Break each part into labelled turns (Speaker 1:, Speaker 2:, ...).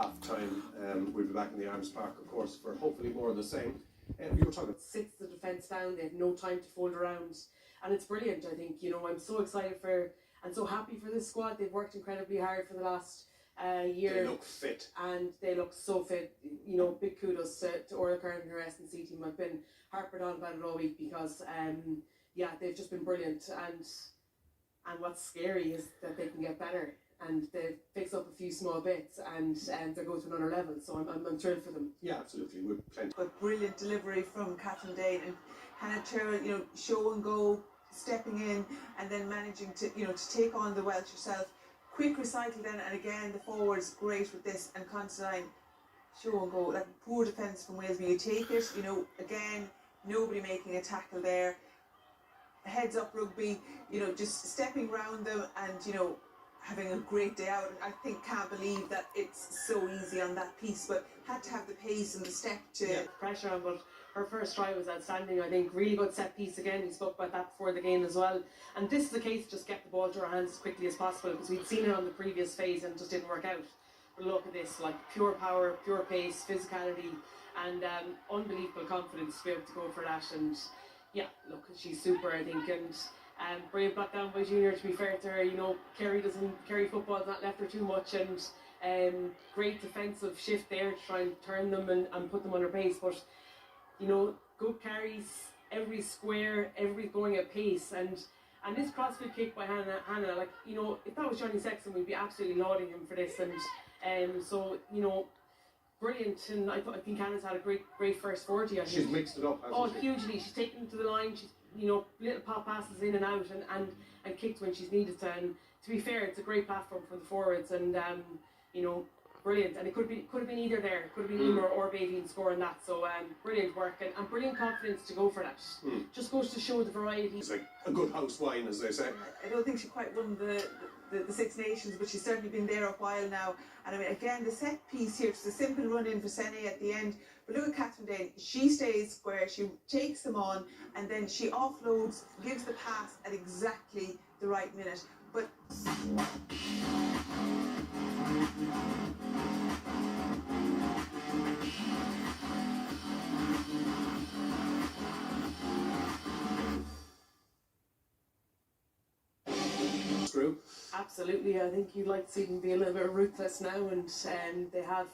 Speaker 1: half time. We'll be back in the Arms Park, of course, for hopefully more of the same. You were talking.
Speaker 2: Sits the defence down, they have no time to fold around, and it's brilliant. I think, I'm so excited for and so happy for this squad. They've worked incredibly hard for the last year.
Speaker 1: They look fit.
Speaker 2: And they look so fit. Big kudos to Orla Curran and her S&C team. I've been harping on about it all week because, they've just been brilliant. And what's scary is that they can get better. And they fix up a few small bits, and they go to another level. So I'm thrilled for them.
Speaker 1: Yeah, absolutely. We're plenty.
Speaker 3: But brilliant delivery from Catherine Dane and Hannah Tyrrell, show and go, stepping in, and then managing to take on the Welsh herself. Quick recycle then, and again the forwards great with this, and Constantine, show and go. Like, poor defence from Wales, but you take it. Again, nobody making a tackle there. Heads up rugby, just stepping round them and having a great day out. I can't believe that it's so easy on that piece, but had to have the pace and the step to
Speaker 2: pressure on. But her first try was outstanding. I think really good set piece again. We spoke about that before the game as well. And this is the case, just get the ball to her hands as quickly as possible, because we'd seen it on the previous phase and it just didn't work out. But look at this, like pure power, pure pace, physicality, and unbelievable confidence to be able to go for that. And yeah, look, she's super, I think, and brilliant block down by Junior, to be fair to her. Kerry football's not left her too much, and great defensive shift there to try and turn them and put them under pace. But good carries, every square, every going at pace, and this crossfield kick by Hannah, like, if that was Johnny Sexton, we'd be absolutely lauding him for this. And so brilliant, and I think Hannah's had a great first 40.
Speaker 1: She's mixed it up, hasn't she?
Speaker 2: Hugely. She's taken it to the line. She's little pop passes in and out, and kicked when she's needed to. And to be fair, it's a great platform for the forwards, and brilliant. And it could have been either there. It could have been Emer or Bavian scoring that. So brilliant work and brilliant confidence to go for that. Just goes to show the variety.
Speaker 1: It's like a good house wine, as they say.
Speaker 3: I don't think she quite won the Six Nations, but she's certainly been there a while now. And I mean, again, the set piece here, it's a simple run in for Sene at the end. But look at Catherine Dane. She stays square, she takes them on, and then she offloads, gives the pass at exactly the right minute. But
Speaker 1: True.
Speaker 2: Absolutely, I think you'd like to see them be a little bit ruthless now, and they have,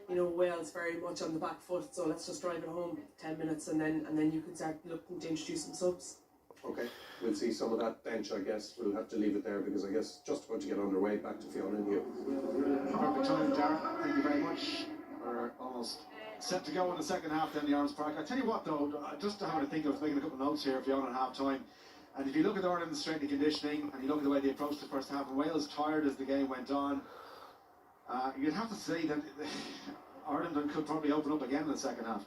Speaker 2: Wales very much on the back foot. So let's just drive it home 10 minutes, and then you can start looking to introduce some subs.
Speaker 1: Okay, we'll see some of that bench, I guess. We'll have to leave it there because I guess just about to get underway. Back to Fiona and you.
Speaker 4: Perfect time, Darren. Thank you very much. We're almost set to go in the second half then, the Arms Park. I tell you what though, just having to think, I was making a couple of notes here, Fiona, at half time. And if you look at Ireland's strength and conditioning, and you look at the way they approached the first half, and Wales tired as the game went on, you'd have to say that Ireland could probably open up again in the second half.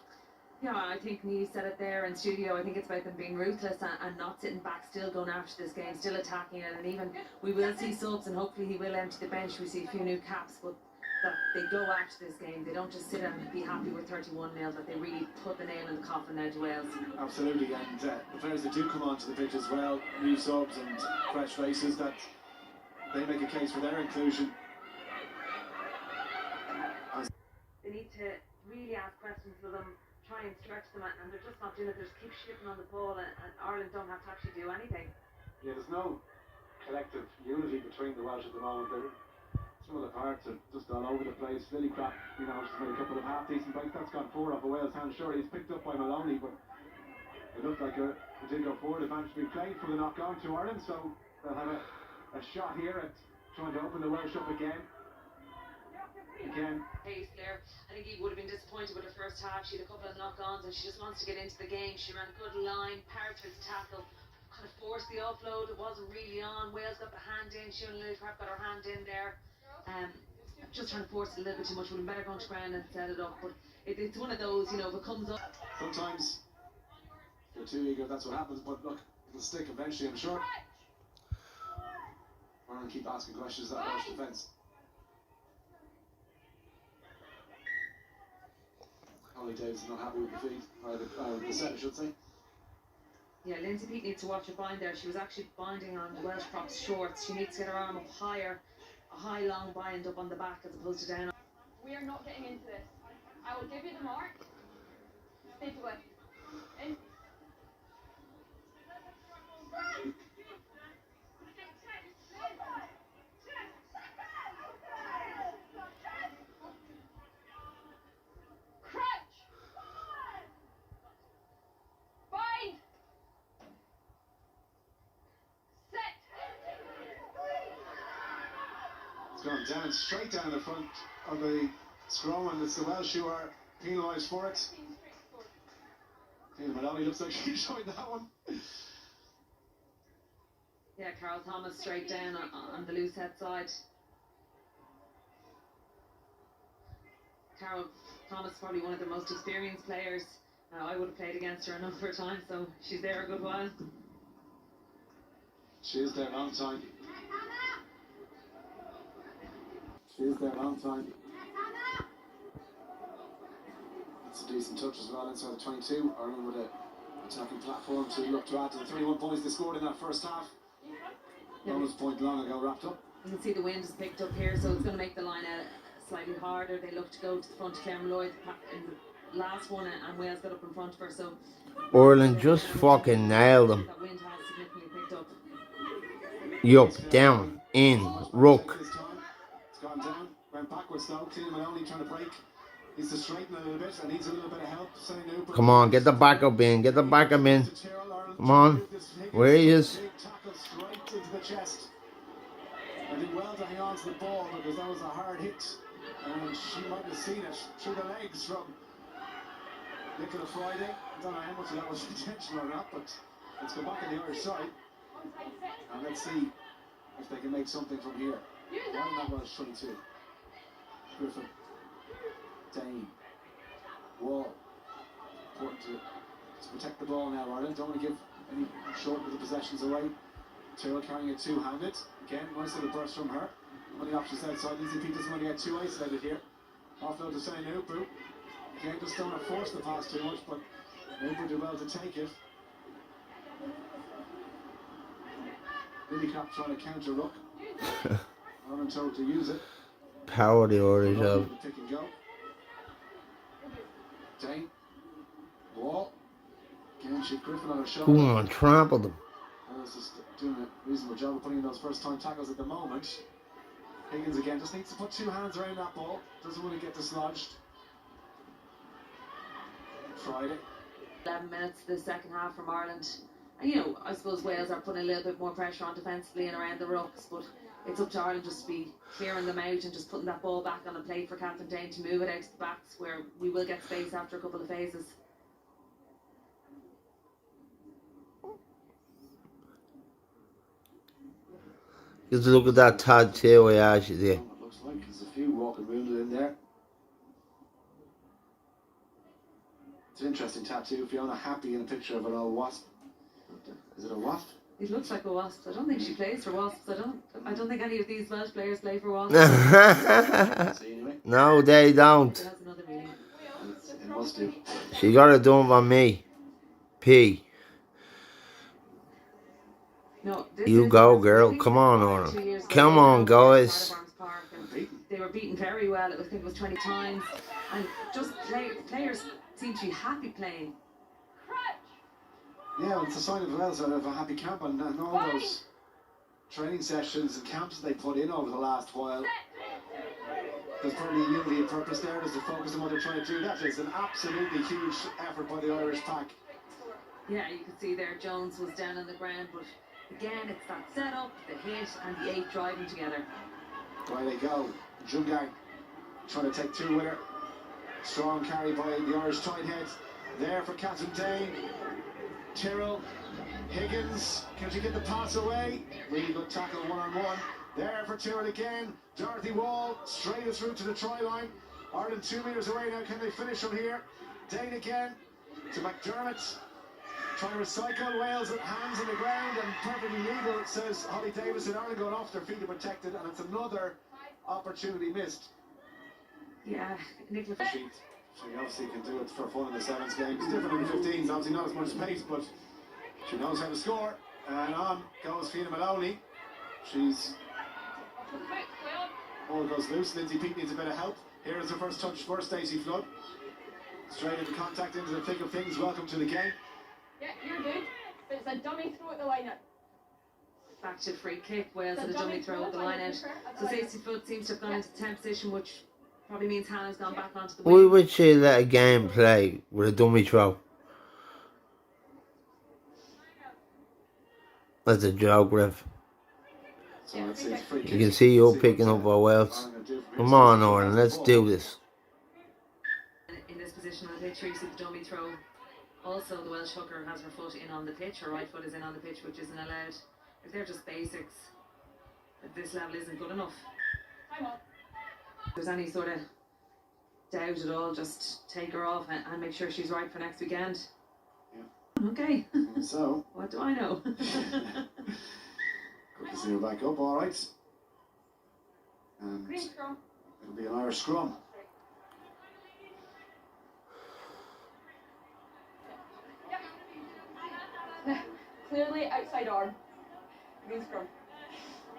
Speaker 5: Yeah, I think Niamh said it there in studio. I think it's about them being ruthless and not sitting back, still going after this game, still attacking it. And even we will see subs, and hopefully he will empty the bench. We see a few new caps, but that they go after this game. They don't just sit and be happy with 31-0, that they really put the nail in the coffin now to Wales.
Speaker 4: Absolutely, and the players that do come onto the pitch as well, new subs and fresh faces, that they make a case for their inclusion.
Speaker 5: They need to really ask questions for them, try and stretch them, and they're just not doing it. They just keep shipping on the ball, and Ireland don't have to actually do anything.
Speaker 4: Yeah, there's no collective unity between the Welsh at the moment. Some of the parts are just all over the place. Lillycrap, she's made a couple of half-decent breaks. That's gone forward off a Wales hand. Sure, he's picked up by Maloney, but it looked like it did go forward. Advantage to be played for the knock-on to Ireland, so they'll have a shot here at trying to open the Welsh up again.
Speaker 5: Pace there. I think he would have been disappointed with her first half. She had a couple of knock-ons and she just wants to get into the game. She ran a good line, powered to the tackle, kind of forced the offload. It wasn't really on. Wales got the hand in. She and Lillycrap got her hand in there. Just trying to force it a little bit too much. Would have better gone to ground and set it up. But it's one of those, if it comes up.
Speaker 4: Sometimes you're too eager, that's what happens. But look, it'll stick eventually, I'm sure. We're going to keep asking questions that Welsh defence. Holly Davidson not happy with the feed, or the set, I should say.
Speaker 5: Yeah, Lindsay Peake needs to watch her bind there. She was actually binding on the Welsh props shorts. She needs to get her arm up higher, a high long bind up on the back as opposed to down.
Speaker 6: We are not getting into this. I will give you the mark. Take away. In. Crouch. Bind. Set.
Speaker 4: It's gone down, straight down the front of the scrum, and it's the Welsh who are penalised for it. Tina Maloney looks like she enjoyed that one.
Speaker 5: Yeah, Carol Thomas straight down on the loose head side. Carol Thomas probably one of the most experienced players. I would have played against her a number of times, so she's there a good while.
Speaker 4: She is there a long time. She is there a long time. That's a decent touch as well inside the 22. Ireland with an attacking platform to look to add to the 31 points they scored in that first half. Bonus point long ago wrapped up.
Speaker 5: You can see the wind has picked up here, so it's going to make the line out slightly harder. They look to go to the front to Claire Malloy in the last one, and Wales got up in front of her. So
Speaker 7: Ireland just fucking nailed them.
Speaker 5: that wind has significantly picked up.
Speaker 7: Yup, down, in, rook.
Speaker 4: It's gone down, went backwards now. Tina Maloney trying to break. Needs to straighten a little bit and needs a little bit of help.
Speaker 7: Come on, get the backup in, get the backup in. Come on, where he is.
Speaker 4: Big tackle straight into the chest. I did well to hang on to the ball because that was a hard hit. And she might have seen it through the legs from Nicola Friday. I don't know how much of that was intentional or not, but let's go back on the Irish side. And let's see if they can make something from here. One of that was 22. Griffin. Dane. Wall. Important to protect the ball now, Ireland. Don't want to give any short of the possessions away. Tyrrell carrying it two-handed. Again, nice little burst from her. On the options outside, Easy Pete doesn't want to get too isolated here. Offload to Sene Nupu. Again, just don't want to force the pass too much, but Nupu do well to take it. Lillycrop trying to counter Rook. Ireland told to use it.
Speaker 7: Power the Irish have.
Speaker 4: Pick and go. Dane. Wall. Again, she Griffin on her shoulder.
Speaker 7: Go on, trample them.
Speaker 4: Ellis is doing a reasonable job of putting in those first time tackles at the moment. Higgins again just needs to put two hands around that ball. Doesn't want to get dislodged. Friday.
Speaker 5: 11 minutes the second half from Ireland. And you know, I suppose Wales are putting a little bit more pressure on defensively and around the rucks, but it's up to Ireland just to be clearing them out and just putting that ball back on the plate for Catherine Dane to move it out to the backs where we will get space after a couple of phases.
Speaker 7: Just look at that tattoo I asked you there.
Speaker 4: It looks like there's a few walking wounded in there. It's an interesting tattoo. Fiona Happy in a picture of an old wasp. Is it a wasp?
Speaker 5: It looks like a Wasps. I don't think she plays for Wasps. I don't think any of these Welsh players play for Wasps.
Speaker 4: See anyway.
Speaker 7: No, they
Speaker 5: It
Speaker 7: don't.
Speaker 5: has another meaning.
Speaker 4: It must do.
Speaker 7: She got it done by me. P.
Speaker 5: No, this
Speaker 7: You
Speaker 5: is
Speaker 7: go,
Speaker 5: the
Speaker 7: girl.
Speaker 5: first
Speaker 7: Come
Speaker 5: thing
Speaker 7: on,
Speaker 5: they
Speaker 7: Orla.
Speaker 5: did 2 years ago.
Speaker 7: Come
Speaker 5: They
Speaker 7: on,
Speaker 5: were part of
Speaker 7: guys.
Speaker 5: Arms Park, and
Speaker 4: Beaten.
Speaker 5: they were beaten very well. I think it was 20 times. And just players seem to be happy playing.
Speaker 4: Yeah, well, it's a sign of Wales of a happy camp and all those training sessions and camps they put in over the last while. There's probably a unity of purpose there. There's a focus on what they're trying to do. That is an absolutely huge effort by the Irish pack.
Speaker 5: Yeah, you can see there Jones was down on the ground, but again, it's that setup, the hit, and the 8 driving together.
Speaker 4: Right they go. Jungang trying to take two with her. Strong carry by the Irish tight head. There for Catherine Dane. Tyrrell. Higgins. Can she get the pass away? Really good tackle one-on-one. There for Tyrrell again. Dorothy Wall straight through to the try line. Ireland 2 metres away now. Can they finish from here? Dane again to McDermott. Trying to recycle. Wales with hands on the ground and perfectly legal, says Holly Davis. And Ireland going off their feet are protected, and it's another opportunity missed.
Speaker 5: Yeah, Nicola.
Speaker 4: She obviously can do it for fun in the sevens game. It's different in the 15s, obviously not as much pace, but she knows how to score. And on goes Fiona Maloney. She's Ball goes loose. Lindsay Peake needs a bit of help. Here is the first touch for Stacey Flood. Straight into contact, into the thick of things. Welcome to the game.
Speaker 6: Yeah, you're good. But it's a dummy throw at the line out.
Speaker 5: Back to free kick. Wales at a dummy throw at the line out. So Stacey Flood seems to have gone into 10 position, which probably means Hannah's gone back onto the
Speaker 7: We
Speaker 5: wing.
Speaker 7: would say let a game play with a dummy throw. That's a joke, ref.
Speaker 4: So it's a free kick.
Speaker 7: You can see you picking up our Welsh. Come on, Oren, let's do this.
Speaker 5: In this position on the pitch, you see the dummy throw. Also, the Welsh hooker has her foot in on the pitch. Her right foot is in on the pitch, which isn't allowed. If they're just basics, at this level isn't good enough.
Speaker 6: Time up.
Speaker 5: If there's any sort of doubt at all, just take her off and make sure she's right for next weekend.
Speaker 4: Yeah.
Speaker 5: Okay.
Speaker 4: So,
Speaker 5: What do I know?
Speaker 4: good to see her back up, all right. And
Speaker 6: Green scrum.
Speaker 4: it'll be an Irish scrum.
Speaker 6: Clearly outside arm. Green scrum.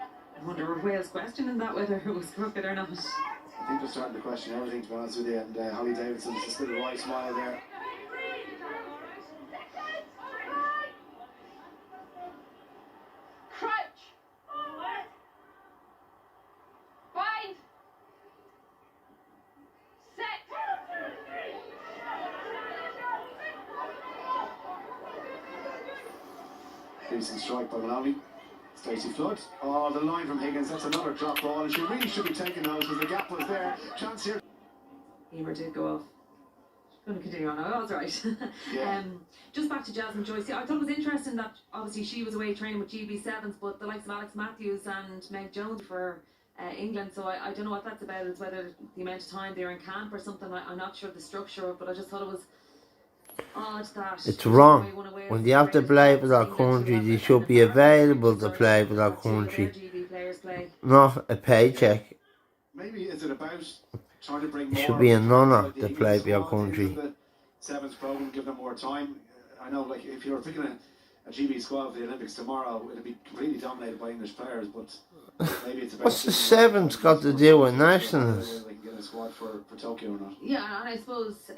Speaker 5: I wonder if Wales questioning that whether it was crooked or not.
Speaker 4: I think they're starting to question everything, to be honest with you. And Holly Davidson's just a little wide smile there.
Speaker 6: Crouch. Bind. Set.
Speaker 4: Decent strike by Maloney. Stacey Flood. Oh, the line from Higgins. That's another drop ball. And she really should be taking those because the gap was there. Chance here.
Speaker 5: Emer did go off. Going to continue on. I was right.
Speaker 4: Yeah.
Speaker 5: Just back to Jasmine Joyce. I thought it was interesting that obviously she was away training with GB7s, but the likes of Alex Matthews and Meg Jones for England. So I don't know what that's about. It's whether the amount of time they're in camp or something. I'm not sure the structure of it, but I just thought it was odd that
Speaker 7: It's wrong. When they have to play for that country, they should be available to play for that country. Not a paycheck.
Speaker 4: Maybe is it about trying to bring
Speaker 7: It
Speaker 4: more?
Speaker 7: should be an honour
Speaker 4: like the
Speaker 7: to
Speaker 4: England
Speaker 7: play for your
Speaker 4: squad into
Speaker 7: country.
Speaker 4: the Sevens program, give them more time. I know, like if you're picking a GB squad for the Olympics tomorrow, it'll be completely dominated by English players. But maybe it's about.
Speaker 7: What's the Sevens got to do with nationals?
Speaker 4: Whether they can get a squad for Tokyo or not.
Speaker 5: Yeah, and I suppose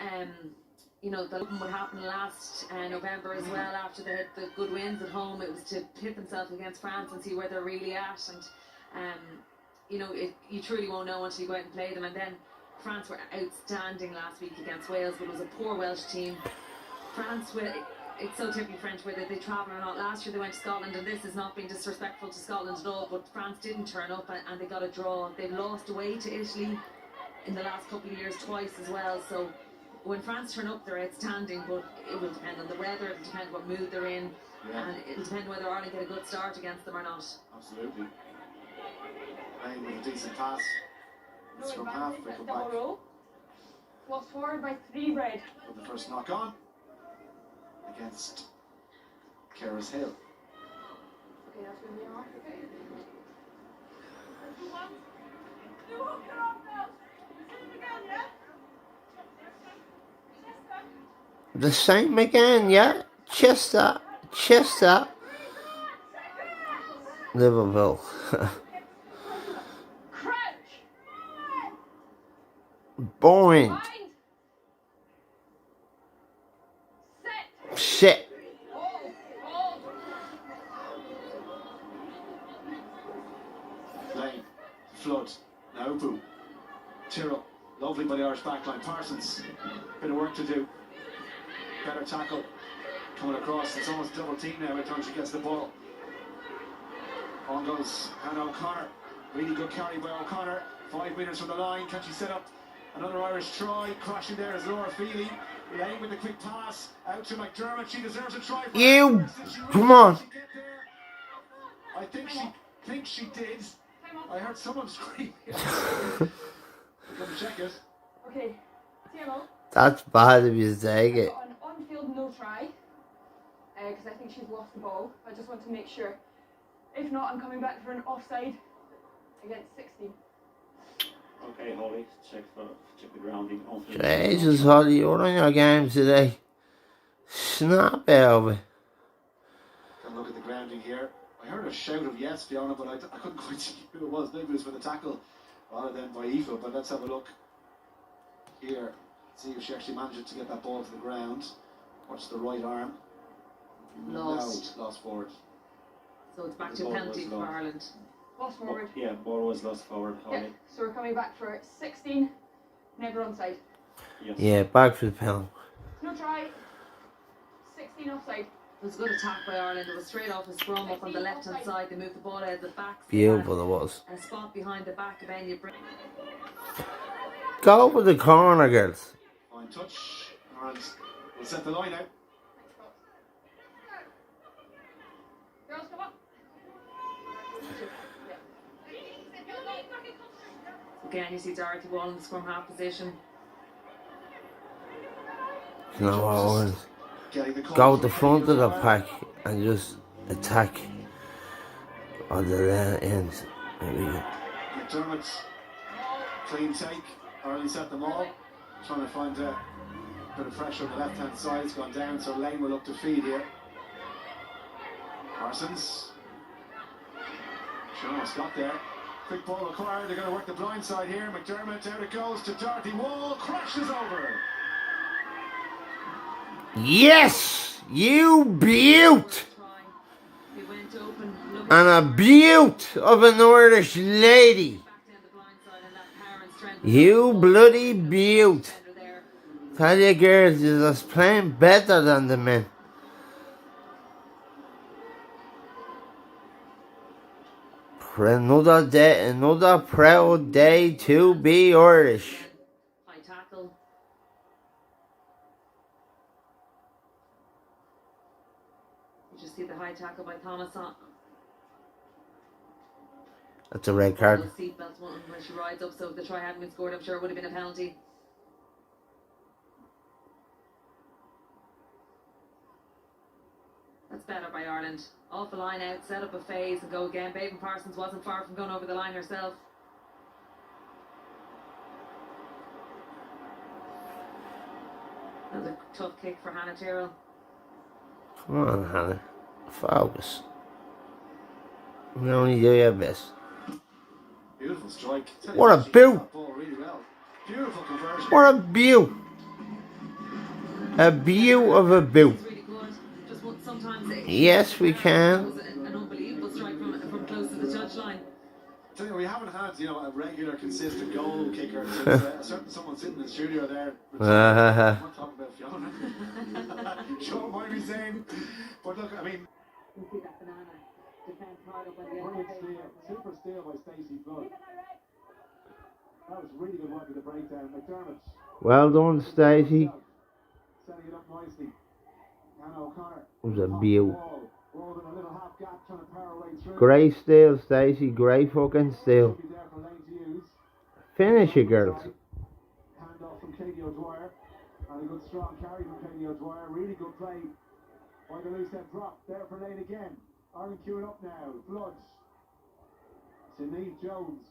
Speaker 5: you know, what happened last November as well after the good wins at home. It was to pit themselves against France and see where they're really at. And you know, you truly won't know until you go out and play them. And then France were outstanding last week against Wales, but it was a poor Welsh team. France, it's so typically French whether they travel or not. Last year they went to Scotland, and this is not being disrespectful to Scotland at all, but France didn't turn up and they got a draw. They've lost away to Italy in the last couple of years twice as well. So when France turn up, they're outstanding, but it will depend on the weather, it will depend what mood they're in, and it will depend whether Ireland get a good start against them or not.
Speaker 4: Absolutely. Playing with a decent pass.
Speaker 6: No
Speaker 4: It's from half.
Speaker 6: advantage
Speaker 4: They
Speaker 6: at
Speaker 4: come
Speaker 6: double
Speaker 4: back
Speaker 6: roll. Lost forward by 3 red.
Speaker 4: with the first knock on against Keras Hill.
Speaker 6: Okay, that's going to be off. Okay.
Speaker 7: The same again, yeah? Chester. Liverpool.
Speaker 6: Crouch.
Speaker 7: Boring.
Speaker 6: Bind. Set.
Speaker 7: Shit.
Speaker 6: Hold.
Speaker 4: Lane, Flood, Naupu, Tyrrell, lovely by the Irish backline. Parsons, bit of work to do. Better tackle coming across. It's almost double team now every time she gets the ball. On goes Hannah O'Connor. Really good carry by O'Connor. 5 metres from the line. Can she set up another Irish try? Crashing there is Laura Feely. Lane with the quick pass out to McDermott. She deserves a try.
Speaker 7: You, come on.
Speaker 4: I think she did. I heard someone scream. Come check it.
Speaker 6: Okay. TMO.
Speaker 7: That's bad if you take it.
Speaker 6: Got an on-field no try. Because I think she's lost the ball. I just want to make sure. If not, I'm coming back for an offside against 16.
Speaker 8: Okay, Holly, check the grounding.
Speaker 7: Jesus, Holly, you're on your game today. Snap out of it.
Speaker 4: Come look at the grounding here. I heard a shout of yes, Fiona, but I couldn't quite see who it was. Maybe it was for the tackle rather than by Aoife. But let's have a look here. See if she actually managed to get that ball to the ground. Watch the right arm.
Speaker 5: Lost.
Speaker 4: No, lost forward.
Speaker 5: So it's back
Speaker 8: The
Speaker 5: to
Speaker 8: ball
Speaker 5: penalty
Speaker 8: was
Speaker 5: for
Speaker 8: lost.
Speaker 5: Ireland.
Speaker 6: Lost forward.
Speaker 8: Yeah, ball was lost forward,
Speaker 6: Yeah,
Speaker 8: Holly.
Speaker 6: so we're coming back for 16, never onside.
Speaker 8: Yes.
Speaker 7: Yeah, back for the penalty.
Speaker 6: No try. 16 offside.
Speaker 5: It was a good attack by Ireland. It was straight off his scrum up on the left hand side. They moved the ball out of the back. So
Speaker 7: Beautiful it was.
Speaker 5: a spot behind the back of Enya.
Speaker 7: Go for the corner, girls.
Speaker 4: Fine touch. Ireland will set the line out.
Speaker 6: Girls, come on.
Speaker 5: Again, you see Dorothy Wall in the scrum half position.
Speaker 7: You know what I want?
Speaker 4: Getting the call
Speaker 7: Go to
Speaker 4: from
Speaker 7: the front of the
Speaker 4: Katie
Speaker 7: pack and just attack on the ends. There we go.
Speaker 4: McDermott, clean take. Ireland set them all. Trying to find a bit of pressure on the left hand side. It's gone down, so Lane will look to feed here. Parsons. She almost got there. Quick ball acquired. They're going to work the blind side here. McDermott, out it goes to Dorothy Wall. Crashes over.
Speaker 7: Yes! You beaut!
Speaker 5: They went open.
Speaker 7: And a beaut of an Irish lady.
Speaker 5: Back down the blind side and that power and strength.
Speaker 7: You bloody beaut. Tell you girls, you're just playing better than the men. For another day, another proud day to be Irish.
Speaker 5: High tackle. You just see the high tackle by Thomas on.
Speaker 7: That's a red card.
Speaker 5: Those seatbelts one when she rides up, so if the try hadn't been scored, I'm sure it would have been a penalty. That's better by Ireland. Off the line out, set up a phase and go again. Baden Parsons wasn't far from going over the line herself. That was a tough kick for Hannah Tyrrell.
Speaker 7: Come on, Hannah. Focus. You only do your best.
Speaker 4: Beautiful strike.
Speaker 7: What a boot.
Speaker 4: Ball really well. Beautiful conversion.
Speaker 7: What a view. A view of a boot.
Speaker 5: It's really good. Just what sometimes
Speaker 7: Yes, we can.
Speaker 5: That was an unbelievable strike from close to the touchline.
Speaker 4: Tell you, we haven't had, a regular, consistent goal kicker since someone sitting in the studio there. I'm not talking about Fiona. Sure, might be saying. But look, I mean,
Speaker 5: You see that banana defense hard up on the
Speaker 4: brilliant
Speaker 5: end.
Speaker 4: steal, super steal by Stacey Flood. That was really good work with the breakdown. McDermott
Speaker 7: Well done, Stacey.
Speaker 4: setting it up nicely. Hannah O'Connor.
Speaker 7: It was a view.
Speaker 4: Rolled in a little half gap, trying to power away through.
Speaker 7: Great steal, Stacey. Great fucking steal.
Speaker 4: Should be there for Lane to use.
Speaker 7: Finish it, girls.
Speaker 4: Hand off from Katie O'Dwyer. And a good strong carry from Katie O'Dwyer. Really good play by the loose head drop. There for Lane again. Ireland queuing up now. Flood. Sinead Jones.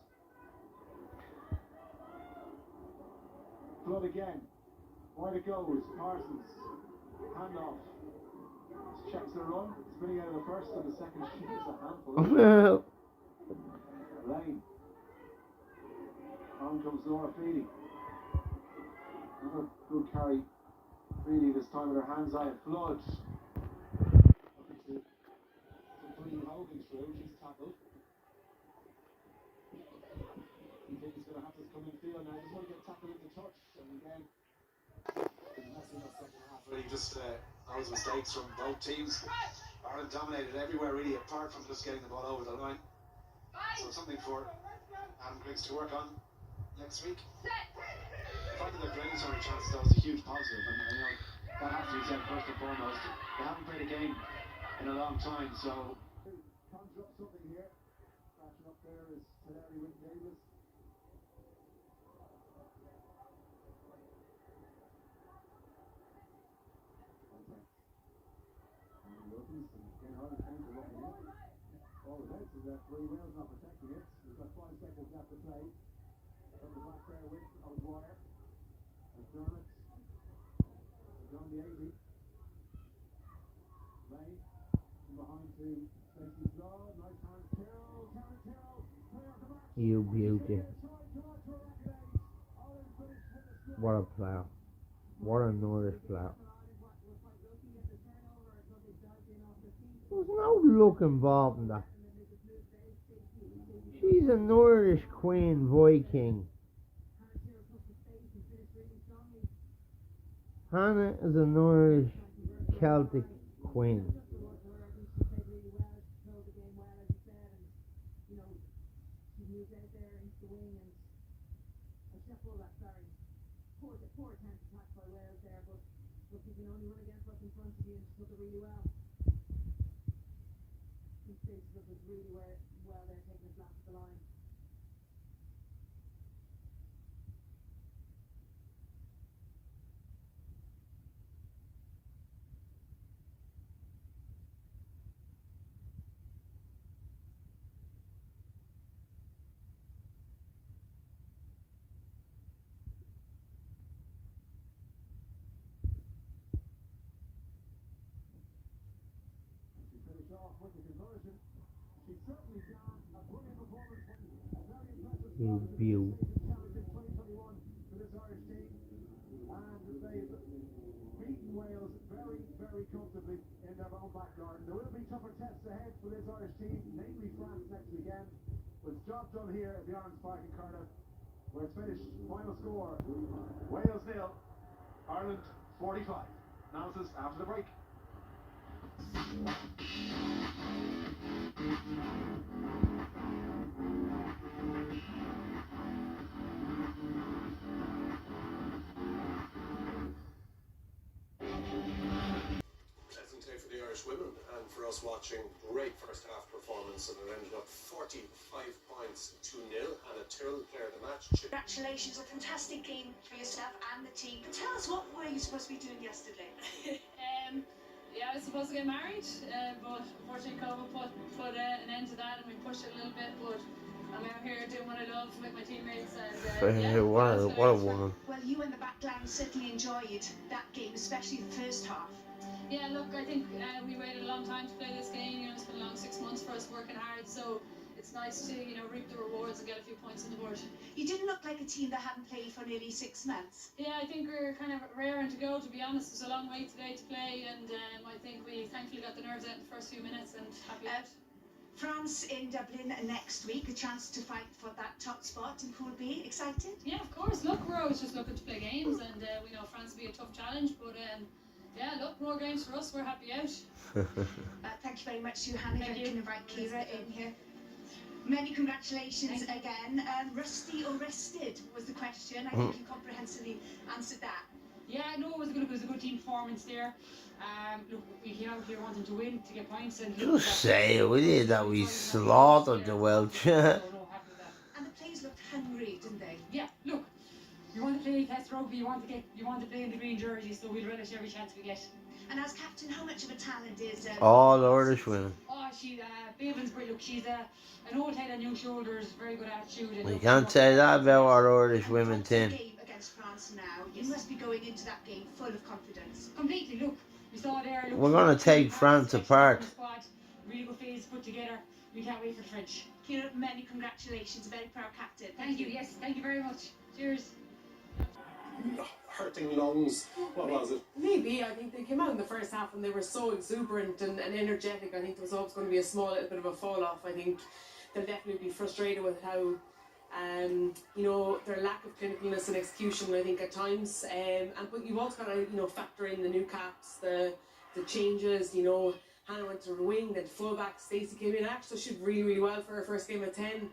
Speaker 4: Flood again. Wide it goes. Parsons. Hand off. Checks the run. Spinning out of the first and the second. She is a handful. Lane. On comes Laura Feely. Another good carry. Feely this time with her hands eye. Flood. Looking to clean Hogan through. She's tackled. You think he's going to have to come in field now. Just want to get tackled into touch. And again, messing up second half. Really just those mistakes from both teams. Ireland dominated everywhere really, apart from just getting the ball over the line. So something for Adam Griggs to work on next week. The fact that they're playing so many chances though is a huge positive, and that has to be said first and foremost. They haven't played a game in a long time, so conjure up something here. Crashing up there is Teneri with Davis. All it is that three wheels not protecting it. We've got 5 seconds left to play. From the back there with O'Dwyer. McDermott. John the 80. Lane. From behind to Stacey Flood. Nice hand. Carroll. Karen Carroll. Player at the back.
Speaker 7: You beauty.
Speaker 4: Try
Speaker 7: What a player. What an Irish player. There's no luck involved in that. She's an Irish Queen Viking. Hannah is an Irish Celtic Queen. You view.
Speaker 4: Wales very, very comfortably in their own back garden. There will be tougher tests ahead for this Irish team, namely France next weekend. But it's job done here at the Ireland's Park in Cardiff, where it's finished. Final score: Wales 0, Ireland 45. Analysis after the break.
Speaker 1: Pleasant day for the Irish women and for us watching. Great first half performance, and it ended up 45 points to 0. Anna Tyrrell player of the match.
Speaker 9: Congratulations, a fantastic game for yourself and the team. But tell us, what were you supposed to be doing yesterday?
Speaker 10: Yeah, I was supposed to get married, but unfortunately COVID put an end to that, and we pushed it a little bit, but I'm out here doing what I love with my teammates, and yeah,
Speaker 7: What a woman.
Speaker 9: Well, you and the back line certainly enjoyed that game, especially the first half.
Speaker 10: Yeah, look, I think we waited a long time to play this game. You know, it's been a long 6 months for us working hard, so it's nice to, you know, reap the rewards and get a few points on the board.
Speaker 9: You didn't look like a team that hadn't played for nearly 6 months.
Speaker 10: Yeah, I think we're kind of raring to go, to be honest. It's a long way today to play, and I think we thankfully got the nerves out in the first few minutes, and happy out.
Speaker 9: France in Dublin next week, a chance to fight for that top spot in Pool B. Excited?
Speaker 10: Yeah, of course. Look, we're always just looking to play games, and we know France will be a tough challenge, but yeah, look, more games for us. We're happy out.
Speaker 9: Thank you very much to you, Hannah.
Speaker 10: Thank
Speaker 9: You
Speaker 10: you.
Speaker 9: can invite Kira in here. Many congratulations again. Rusty or rested was the question. I think you comprehensively answered that.
Speaker 10: Yeah, no, it was a good team performance there. Look, we came out here wanting to win, to get points, and
Speaker 7: Just say it, will you, that we slaughtered the Welsh.
Speaker 10: happy with that.
Speaker 9: And the players looked hungry, didn't they?
Speaker 10: Yeah, look, you want to play test rugby, you want to play in the green jersey, so we'll relish every chance we get.
Speaker 9: And as captain, how much of a talent is...
Speaker 7: All Irish women.
Speaker 10: Oh, Bevan's great. Look, she's an old head on new shoulders, very good attitude. And
Speaker 7: We can't say that about our Irish women
Speaker 9: What's the
Speaker 7: team.
Speaker 9: game against France now? You must be going into that game full of confidence.
Speaker 10: Completely, look, we saw there. Look,
Speaker 7: We're gonna take France apart.
Speaker 10: Squad, really good phase put together. We can't wait for the French.
Speaker 9: Kira, many congratulations. Very proud captain.
Speaker 10: Thank you. Yes, thank you very much. Cheers.
Speaker 1: Hurting lungs. What was it?
Speaker 2: Maybe. I think they came out in the first half and they were so exuberant and energetic. I think there was always going to be a small little bit of a fall off. I think they'll definitely be frustrated with how, you know, their lack of clinicalness and execution, I think, at times. But you've also got to, you know, factor in the new caps, the changes, you know. Hannah went to the wing, then fullback. Stacey came in, actually should really, really well for her first game at 10.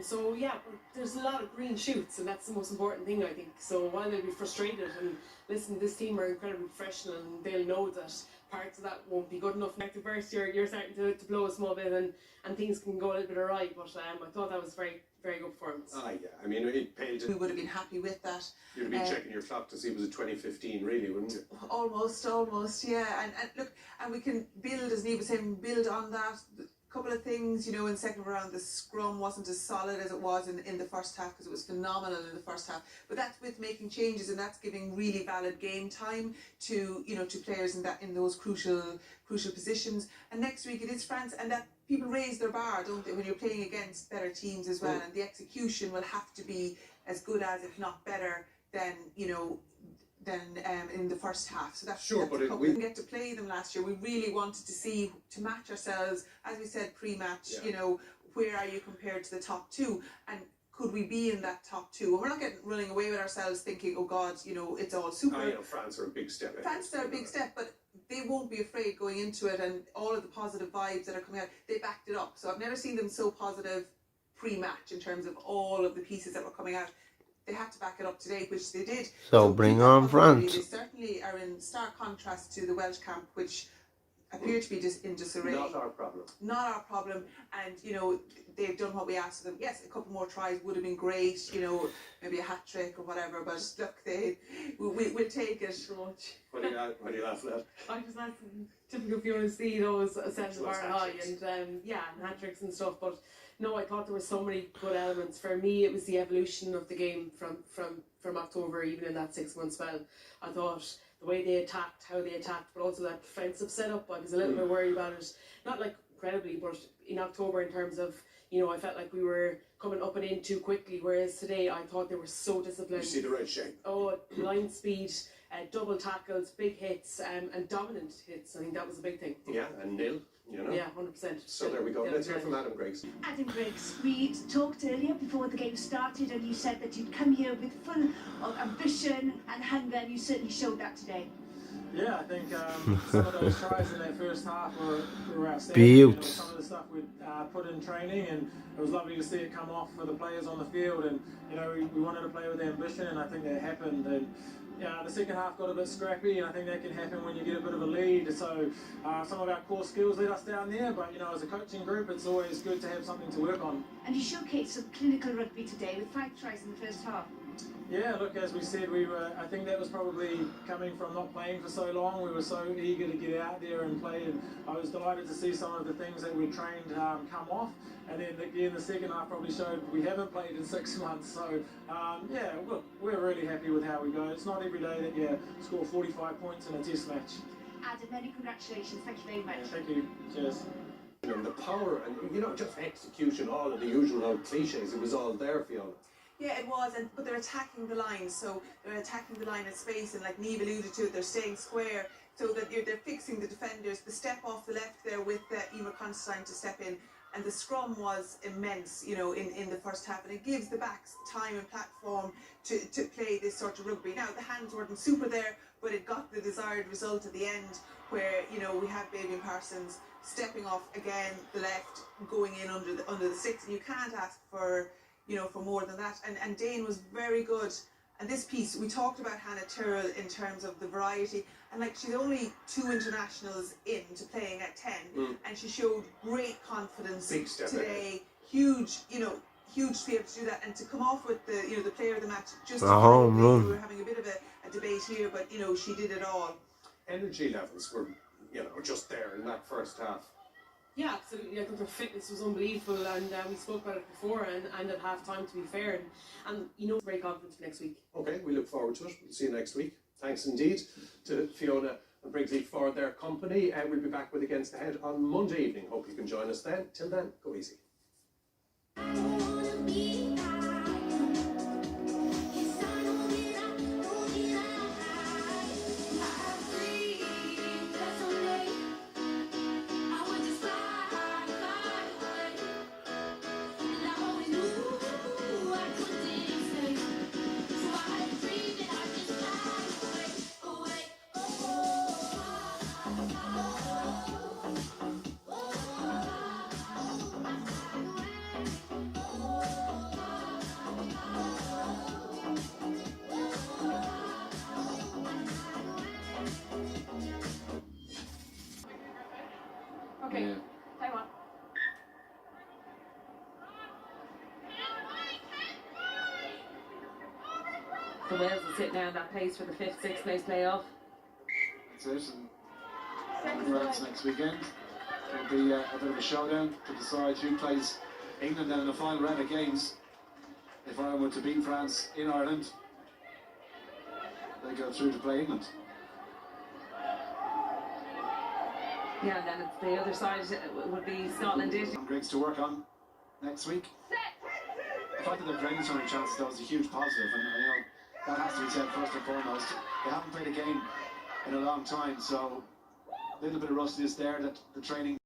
Speaker 2: So yeah, but there's a lot of green shoots, and that's the most important thing, I think. So while they'll be frustrated, and listen, this team are incredibly professional, and they'll know that parts of that won't be good enough. Like the burst, you're starting to blow a small bit, and things can go a little bit awry. But I thought that was very, very good performance.
Speaker 1: Yeah, I mean, it paid.
Speaker 3: We would have been happy with that.
Speaker 1: You'd have been checking your clock to see it was a 2015, really, wouldn't you?
Speaker 3: Almost, yeah. And look, and we can build, as Niamh was saying, build on that. Couple of things, you know, in second round the scrum wasn't as solid as it was in the first half, because it was phenomenal in the first half, but that's with making changes, and that's giving really valid game time to, you know, to players in those crucial positions. And next week it is France, and that people raise their bar, don't they, when you're playing against better teams as well, and the execution will have to be as good as, if not better, than in the first half. So that's
Speaker 1: Sure, but
Speaker 3: we didn't get to play them last year. We really wanted to match ourselves, as we said pre-match.
Speaker 1: Yeah.
Speaker 3: Where are you compared to the top two, and could we be in that top two? And we're not running away with ourselves thinking, oh God, it's all super.
Speaker 1: I know France are a big step.
Speaker 3: France are a big step, but they won't be afraid going into it, and all of the positive vibes that are coming out, they backed it up. So I've never seen them so positive pre-match in terms of all of the pieces that were coming out. They had to back it up today, which they did.
Speaker 7: So bring on France.
Speaker 3: They certainly are in stark contrast to the Welsh camp, which appear to be just in disarray.
Speaker 1: Not our problem.
Speaker 3: Not our problem. And, they've done what we asked of them. Yes, a couple more tries would have been great, maybe a hat-trick or whatever, but look, we'll take it.
Speaker 1: What are you laughing at?
Speaker 2: I was laughing. Typical Fiona C, those set the bar high, and hat-tricks and stuff, but no, I thought there were so many good elements. For me, it was the evolution of the game from October, even in that 6-month spell. I thought the way they attacked, how they attacked, but also that defensive setup, I was a little bit worried about it. Not like incredibly, but in October in terms of, I felt like we were coming up and in too quickly, whereas today I thought they were so disciplined.
Speaker 1: You see the red shape.
Speaker 2: Oh, line speed, double tackles, big hits, and dominant hits. I think that was a big thing.
Speaker 1: Yeah, and nil.
Speaker 2: Yeah, 100%.
Speaker 1: So there we go. Let's hear from Adam Griggs.
Speaker 9: Adam Griggs, we talked earlier before the game started, and you said that you'd come here with full of ambition and hunger, and you certainly showed that today.
Speaker 11: Yeah, I think some of those tries in that first half were outstanding. Some of the stuff we put in training, and it was lovely to see it come off for the players on the field. And we wanted to play with ambition, and I think that happened. And the second half got a bit scrappy, and I think that can happen when you get a bit of a lead. So some of our core skills let us down there, but as a coaching group, it's always good to have something to work on.
Speaker 9: And you showcased some clinical rugby today with 5 tries in the first half.
Speaker 11: Yeah, look, as we said, I think that was probably coming from not playing for so long. We were so eager to get out there and play, and I was delighted to see some of the things that we trained come off. And then again, the second half probably showed we haven't played in 6 months. So, look, we're really happy with how we go. It's not every day that you score 45 points in a test match.
Speaker 9: Adam, many congratulations. Thank you very much.
Speaker 11: Yeah, thank you. Cheers.
Speaker 1: The power and, just execution, all of the usual old cliches, it was all there, Fiona.
Speaker 3: Yeah, it was, but they're attacking the line, so they're attacking the line in space, and like Niamh alluded to, they're staying square, so that they're fixing the defenders. The step off the left there with Emer Constantine to step in, and the scrum was immense, in the first half, and it gives the backs time and platform to play this sort of rugby. Now, the hands weren't super there, but it got the desired result at the end, where, we have Baby Parsons stepping off again, the left, going in under the 6, and you can't ask for more than that. And Dane was very good. And this piece, we talked about Hannah Tyrrell in terms of the variety, and she's only 2 internationals into playing at 10, and she showed great confidence today. Huge, huge to be able to do that, and to come off with the player of the match just a home run. We were having a bit of a debate here, but she did it all.
Speaker 1: Energy levels were, just there in that first half.
Speaker 2: Yeah, absolutely. I think their fitness was unbelievable, and we spoke about it before, and at half time, to be fair, and great confidence for next week. Okay, we look forward to it. We'll see you next week. Thanks indeed to Fiona and Briggsy for their company, and we'll be back with Against the Head on Monday evening. Hope you can join us then. Till then, go easy.
Speaker 6: Okay, time on.
Speaker 5: So Wales will sit now in that place for the 5th, 6th place playoff.
Speaker 4: That's it. And rounds next weekend. It'll be a bit of a showdown to decide who plays England then in the final round of games. If Ireland were to beat France in Ireland, they go through to play England.
Speaker 5: Yeah, and then it's the other side would be Scotland.
Speaker 4: Griggs to work on next week. The fact that they're playing so many chances, that was a huge positive, and That has to be said first and foremost. They haven't played a game in a long time, so a little bit of rustiness there that the training